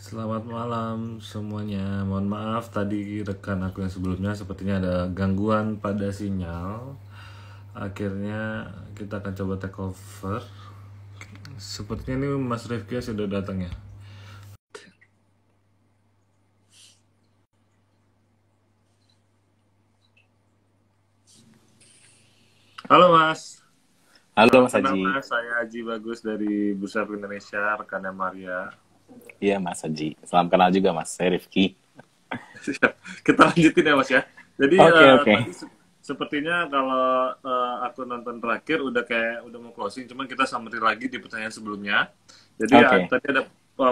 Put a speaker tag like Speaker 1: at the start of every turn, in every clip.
Speaker 1: Selamat malam semuanya. Mohon maaf tadi rekan aku yang sebelumnya sepertinya ada gangguan pada sinyal. Akhirnya kita akan coba take over. Sepertinya ini Mas Rifki sudah datang ya. Halo Mas.
Speaker 2: Halo
Speaker 1: Salam
Speaker 2: Mas
Speaker 1: kenal
Speaker 2: Haji.
Speaker 1: Mas. Saya Haji Bagus dari Bursa Efek Indonesia, rekannya Maria.
Speaker 2: Iya Mas Haji. Salam kenal juga Mas. Saya Rifki.
Speaker 1: Kita lanjutin ya Mas ya. Jadi
Speaker 2: Oke, oke.
Speaker 1: tadi sepertinya kalau aku nonton terakhir udah mau closing, cuman kita summary lagi di pertanyaan sebelumnya. Jadi
Speaker 2: Oke.
Speaker 1: tadi ada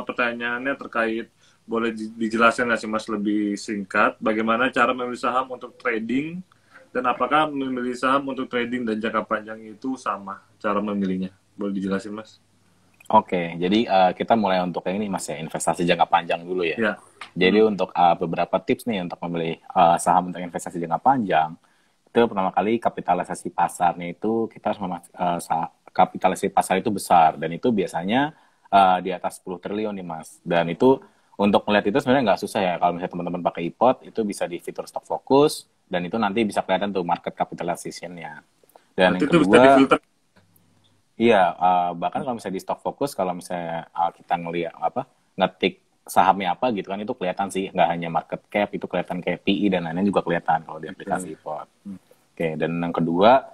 Speaker 1: pertanyaannya terkait, boleh dijelaskan nggak sih Mas lebih singkat bagaimana cara memilih saham untuk trading, dan apakah memilih saham untuk trading dan jangka panjang itu sama cara memilihnya? Boleh dijelasin Mas?
Speaker 2: Oke, jadi kita mulai untuk yang ini Mas ya, investasi jangka panjang dulu ya.
Speaker 1: Ya.
Speaker 2: Jadi untuk beberapa tips nih untuk memilih saham untuk investasi jangka panjang, itu pertama kali kapitalisasi pasarnya itu kita harus kapitalisasi pasar itu besar dan itu biasanya di atas 10 triliun nih Mas. Dan itu untuk melihat itu sebenarnya nggak susah ya. Kalau misalnya teman-teman pakai iPod itu bisa di fitur stock focus dan itu nanti bisa kelihatan tuh market capitalization-nya. Dan
Speaker 1: Berarti
Speaker 2: yang
Speaker 1: itu bisa
Speaker 2: kedua,
Speaker 1: difilter.
Speaker 2: iya, bahkan kalau misalnya di stock focus, kalau misalnya kita ngelihat ngetik sahamnya apa gitu kan, itu kelihatan sih, nggak hanya market cap, itu kelihatan kayak PE dan lainnya juga kelihatan kalau di aplikasi
Speaker 1: Oke.
Speaker 2: iPod. Oke, dan yang kedua,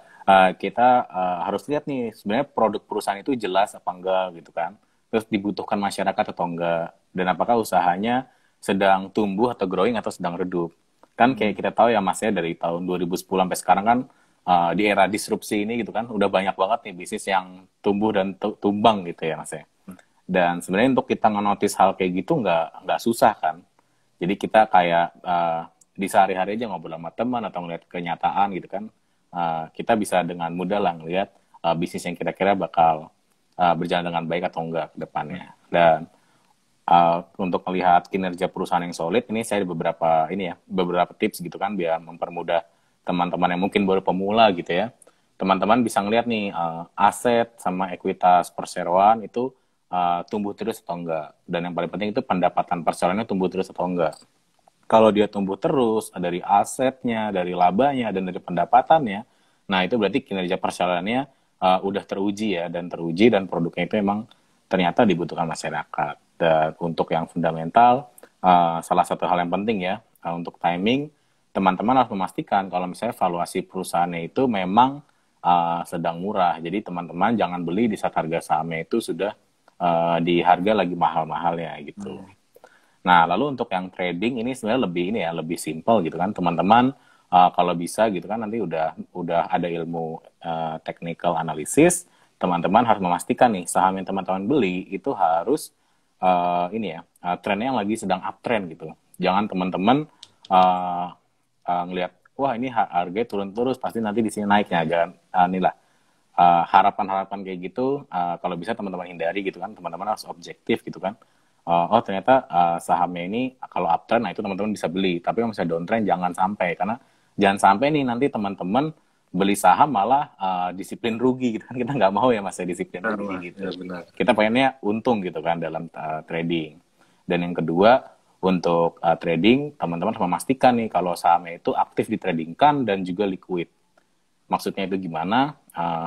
Speaker 2: kita harus lihat nih, sebenarnya produk perusahaan itu jelas apa enggak gitu kan, terus dibutuhkan masyarakat atau enggak, dan apakah usahanya sedang tumbuh atau growing atau sedang redup. Kan kayak kita tahu ya Mas ya, dari tahun 2010 sampai sekarang kan di era disrupsi ini gitu kan udah banyak banget nih bisnis yang tumbuh dan tumbang gitu ya Mas ya. Dan sebenarnya untuk kita ngenotis hal kayak gitu nggak susah kan. Jadi kita kayak di sehari-hari aja ngobrol sama teman atau ngeliat kenyataan gitu kan, kita bisa dengan mudah lah ngeliat bisnis yang kira-kira bakal berjalan dengan baik atau enggak ke depannya. Dan untuk melihat kinerja perusahaan yang solid, ini saya ada beberapa tips gitu kan biar mempermudah teman-teman yang mungkin baru pemula gitu ya. Teman-teman bisa ngeliat nih aset sama ekuitas perseroan itu tumbuh terus atau enggak. Dan yang paling penting itu pendapatan perseroannya tumbuh terus atau enggak. Kalau dia tumbuh terus dari asetnya, dari labanya, dan dari pendapatannya, nah itu berarti kinerja perseroannya udah teruji ya, dan produknya itu emang ternyata dibutuhkan masyarakat. Dan untuk yang fundamental, salah satu hal yang penting ya, untuk timing, teman-teman harus memastikan kalau misalnya valuasi perusahaannya itu memang sedang murah. Jadi teman-teman jangan beli di saat harga sahamnya itu sudah di harga lagi mahal-mahalnya gitu. Nah, lalu untuk yang trading ini sebenarnya lebih simple gitu kan, teman-teman. Kalau bisa gitu kan nanti udah ada ilmu technical analysis, teman-teman harus memastikan nih saham yang teman-teman beli itu harus trennya yang lagi sedang uptrend gitu. Jangan teman-teman ngelihat wah ini harga turun terus pasti nanti di sini naiknya. Jangan inilah harapan-harapan kayak gitu, kalau bisa teman-teman hindari gitu kan. Teman-teman harus objektif gitu kan. Oh ternyata sahamnya ini kalau uptrend, nah itu teman-teman bisa beli. Tapi kalau misalnya downtrend jangan sampai, karena jangan sampai nih nanti teman-teman beli saham malah disiplin rugi gitu kan. Kita nggak mau ya Mas ya disiplin rugi
Speaker 1: Benar, ya
Speaker 2: gitu.
Speaker 1: benar.
Speaker 2: Kita pengennya untung gitu kan dalam trading. Dan yang kedua, untuk trading, teman-teman harus memastikan nih kalau sahamnya itu aktif ditradingkan dan juga liquid. Maksudnya itu gimana?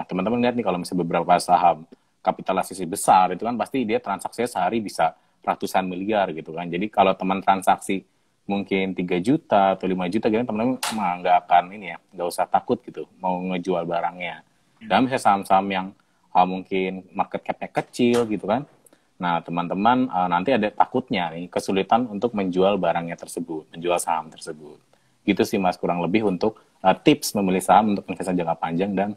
Speaker 2: Teman-teman lihat nih kalau misalnya beberapa saham kapitalisasi besar itu kan pasti dia transaksinya sehari bisa ratusan miliar gitu kan. Jadi kalau teman transaksi mungkin 3 juta atau 5 juta gitu teman-teman nggak akan nggak usah takut gitu mau ngejual barangnya. Dan misalnya saham-saham yang mungkin market cap-nya kecil gitu kan. Nah, teman-teman nanti ada takutnya nih kesulitan untuk menjual barangnya tersebut, menjual saham tersebut. Gitu sih Mas kurang lebih untuk tips memilih saham untuk investasi jangka panjang dan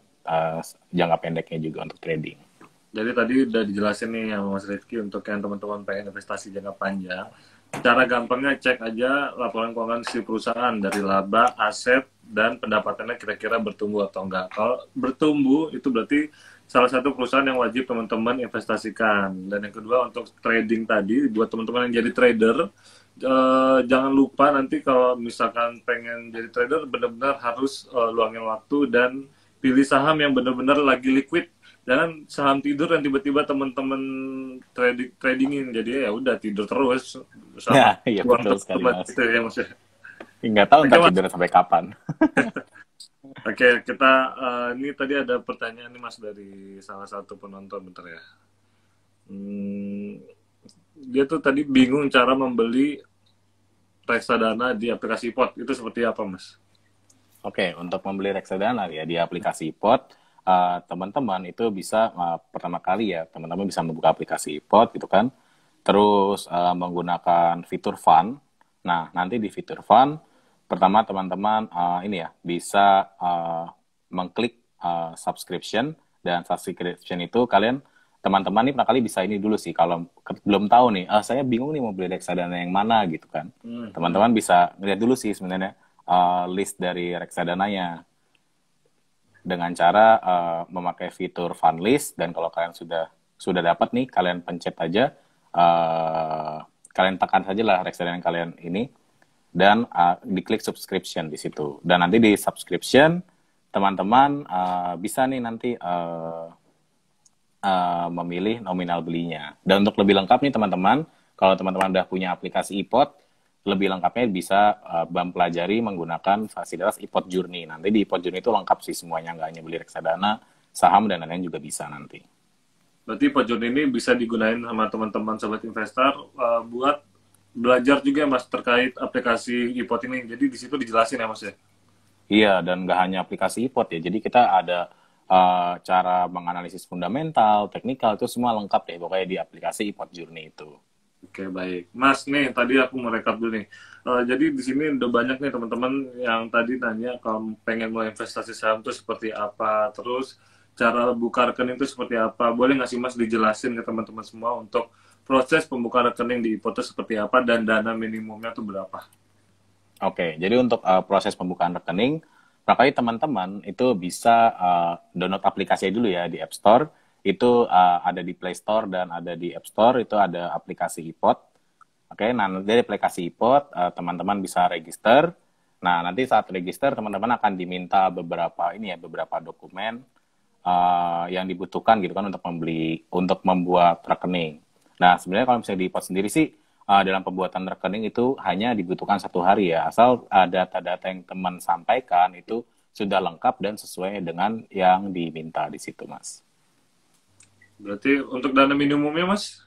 Speaker 2: jangka pendeknya juga untuk trading.
Speaker 1: Jadi tadi udah dijelasin nih sama Mas Rifki untuk yang teman-teman pengen investasi jangka panjang. Cara gampangnya cek aja laporan keuangan si perusahaan dari laba, aset, dan pendapatannya kira-kira bertumbuh atau enggak. Kalau bertumbuh itu berarti salah satu perusahaan yang wajib teman-teman investasikan. Dan yang kedua untuk trading tadi, buat teman-teman yang jadi trader, jangan lupa nanti kalau misalkan pengen jadi trader benar-benar harus luangin waktu dan pilih saham yang benar-benar lagi liquid jangan saham tidur dan tiba-tiba teman-teman tradingin, jadi ya udah tidur terus
Speaker 2: Ya,
Speaker 1: sama
Speaker 2: iya
Speaker 1: uang
Speaker 2: betul sekali
Speaker 1: tersebut
Speaker 2: Mas.
Speaker 1: gitu ya Mas ya.
Speaker 2: Nggak tahu
Speaker 1: Oke
Speaker 2: ntar
Speaker 1: Mas,
Speaker 2: tidur sampai kapan.
Speaker 1: oke kita ini tadi ada pertanyaan nih Mas dari salah satu penonton, bentar ya. Hmm, dia tuh tadi bingung cara membeli reksadana di aplikasi pot itu seperti apa Mas?
Speaker 2: Oke, untuk membeli reksadana ya di aplikasi iPod, teman-teman itu bisa pertama kali ya, teman-teman bisa membuka aplikasi iPod gitu kan, terus menggunakan fitur fund. Nah, nanti di fitur fund, pertama teman-teman ini ya bisa mengklik subscription, dan subscription itu kalian teman-teman nih pernah kali bisa ini dulu sih kalau belum tahu nih, saya bingung nih mau beli reksadana yang mana gitu kan. Teman-teman bisa lihat dulu sih sebenarnya list dari reksadananya dengan cara memakai fitur fund list, dan kalau kalian sudah dapat nih kalian pencet aja, kalian tekan saja lah reksadana yang kalian ini, dan diklik subscription di situ, dan nanti di subscription teman-teman bisa nih nanti memilih nominal belinya. Dan untuk lebih lengkap nih teman-teman, kalau teman-teman udah punya aplikasi iPod, lebih lengkapnya bisa mempelajari menggunakan fasilitas iPod Journey. Nanti di iPod Journey itu lengkap sih semuanya, nggak hanya beli reksadana, saham, dan lain-lain juga bisa nanti.
Speaker 1: Berarti Pojok ini bisa digunakan sama teman-teman sobat investor buat belajar juga Mas terkait aplikasi iPod ini. Jadi di situ dijelasin ya Mas ya.
Speaker 2: Iya, dan nggak hanya aplikasi iPod ya. Jadi kita ada cara menganalisis fundamental, teknikal, itu semua lengkap deh pokoknya di aplikasi iPod Journey itu.
Speaker 1: Oke, baik. Mas, nih tadi aku merekap dulu nih. Jadi di sini udah banyak nih teman-teman yang tadi nanya kalau pengen mulai investasi saham itu seperti apa, terus cara buka rekening itu seperti apa. Boleh nggak sih Mas dijelasin ke teman-teman semua untuk proses pembukaan rekening di IPO itu seperti apa dan dana minimumnya itu berapa?
Speaker 2: Oke, jadi untuk proses pembukaan rekening, makanya teman-teman itu bisa download aplikasi dulu ya di App Store. Itu ada di Play Store dan ada di App Store, itu ada aplikasi iPod. Oke, nah dari aplikasi iPod, teman-teman bisa register. Nah, nanti saat register, teman-teman akan diminta beberapa dokumen yang dibutuhkan gitu kan untuk membuat rekening. Nah, sebenarnya kalau misalnya di iPod sendiri sih, dalam pembuatan rekening itu hanya dibutuhkan 1 hari ya, asal data-data yang teman sampaikan itu sudah lengkap dan sesuai dengan yang diminta di situ, Mas.
Speaker 1: Berarti untuk dana minimumnya Mas?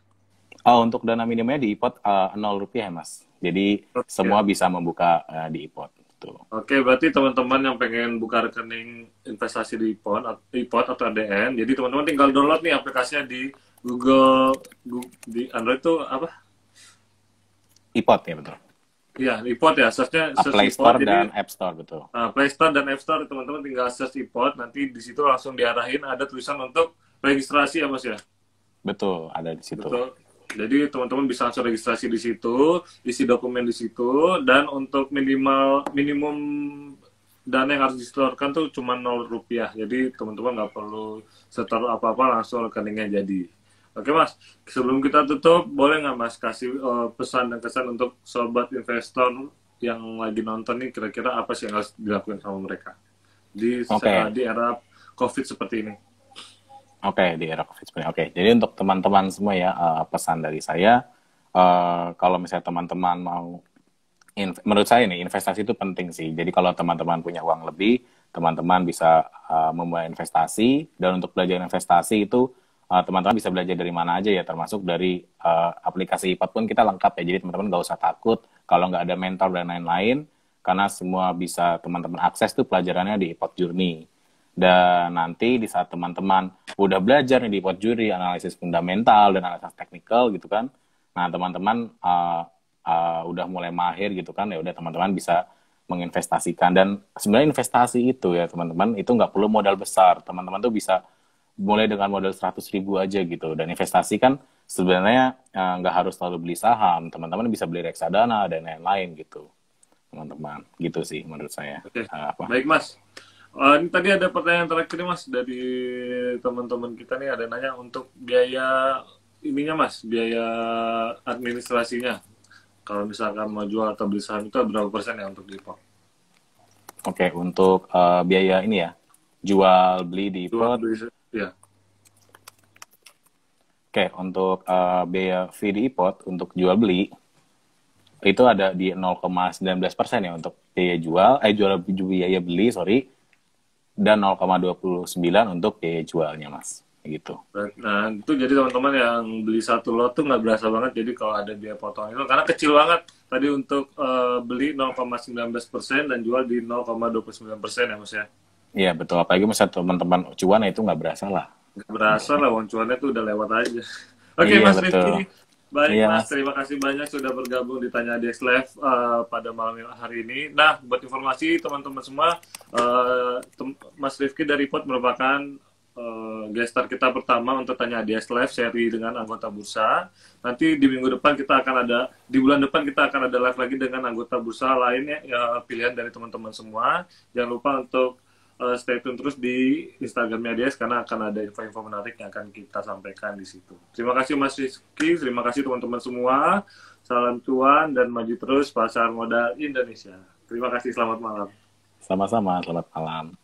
Speaker 2: Untuk dana minimumnya di iPod Rp0 ya, Mas. Jadi semua bisa membuka di iPod. Tuh.
Speaker 1: Oke, berarti teman-teman yang pengen buka rekening investasi di iPod atau ADN, jadi teman-teman tinggal download nih aplikasinya di Google, di Android itu apa?
Speaker 2: iPod ya, betul.
Speaker 1: Iya, iPod ya, search
Speaker 2: Play
Speaker 1: iPod.
Speaker 2: Store
Speaker 1: Jadi,
Speaker 2: dan App Store, betul.
Speaker 1: Play Store dan App Store, teman-teman tinggal search iPod, nanti di situ langsung diarahin ada tulisan untuk registrasi ya Mas ya?
Speaker 2: Betul, ada di situ.
Speaker 1: Betul. Jadi teman-teman bisa langsung registrasi di situ, isi dokumen di situ, dan untuk minimum dana yang harus disetorkan tuh cuma Rp0. Jadi teman-teman nggak perlu setor apa-apa, langsung rekeningnya jadi. Oke Mas, sebelum kita tutup, boleh nggak Mas kasih pesan dan kesan untuk sobat investor yang lagi nonton nih, kira-kira apa sih yang harus dilakukan sama mereka di era COVID seperti ini?
Speaker 2: Oke, di era COVID sebenarnya. Oke, jadi untuk teman-teman semua ya, pesan dari saya, kalau misalnya teman-teman mau, menurut saya nih, investasi itu penting sih. Jadi kalau teman-teman punya uang lebih, teman-teman bisa memulai investasi, dan untuk belajar investasi itu, teman-teman bisa belajar dari mana aja ya, termasuk dari aplikasi iPod pun kita lengkap ya, jadi teman-teman nggak usah takut kalau nggak ada mentor dan lain-lain, karena semua bisa teman-teman akses tuh pelajarannya di iPod Journey. Dan nanti di saat teman-teman udah belajar nih di iPod Journey, analisis fundamental dan analisis teknikal gitu kan, nah teman-teman udah mulai mahir gitu kan, ya udah teman-teman bisa menginvestasikan. Dan sebenarnya investasi itu ya teman-teman, itu nggak perlu modal besar, teman-teman tuh bisa mulai dengan modal 100.000 aja gitu. Dan investasi kan sebenarnya nggak harus selalu beli saham, teman-teman bisa beli reksadana dan lain-lain gitu teman-teman, gitu sih menurut saya.
Speaker 1: Oke. Baik Mas, ini tadi ada pertanyaan terakhir nih Mas dari teman-teman kita nih, ada nanya untuk biaya ininya Mas, biaya administrasinya. Kalau misalkan mau jual atau beli saham itu berapa persen ya untuk di IPO?
Speaker 2: Oke, untuk biaya ini ya, jual beli di IPO,
Speaker 1: ya.
Speaker 2: Oke, untuk biaya fee di IPOT untuk jual beli itu ada di 0,19% ya untuk biaya beli, sorry, dan 0,29 untuk biaya jualnya, Mas. Gitu.
Speaker 1: Nah, itu jadi teman-teman yang beli satu lot tuh nggak berasa banget. Jadi kalau ada biaya potong itu, karena kecil banget. Tadi untuk beli 0,19% dan jual di 0,29% ya, Mas ya.
Speaker 2: Iya, betul. Apalagi misalnya teman-teman cuan itu nggak berasa lah.
Speaker 1: Nggak berasa lah, uang cuannya tuh udah lewat aja. Oke,
Speaker 2: Iya,
Speaker 1: Mas
Speaker 2: betul.
Speaker 1: Rifki. Baik,
Speaker 2: Iya,
Speaker 1: Mas.
Speaker 2: Mas.
Speaker 1: Terima kasih banyak sudah bergabung di Tanya Adex Live pada malam hari ini. Nah, buat informasi teman-teman semua, Mas Rifki dari POT merupakan gestar kita pertama untuk Tanya Adex Live seri dengan anggota bursa. Nanti di minggu depan kita akan ada, di bulan depan kita akan ada live lagi dengan anggota bursa lainnya, pilihan dari teman-teman semua. Jangan lupa untuk stay tune terus di Instagramnya DS karena akan ada info-info menarik yang akan kita sampaikan di situ. Terima kasih Mas Rizky, terima kasih teman-teman semua. Salam cuan dan maju terus pasar modal Indonesia. Terima kasih, selamat malam.
Speaker 2: Sama-sama, selamat malam.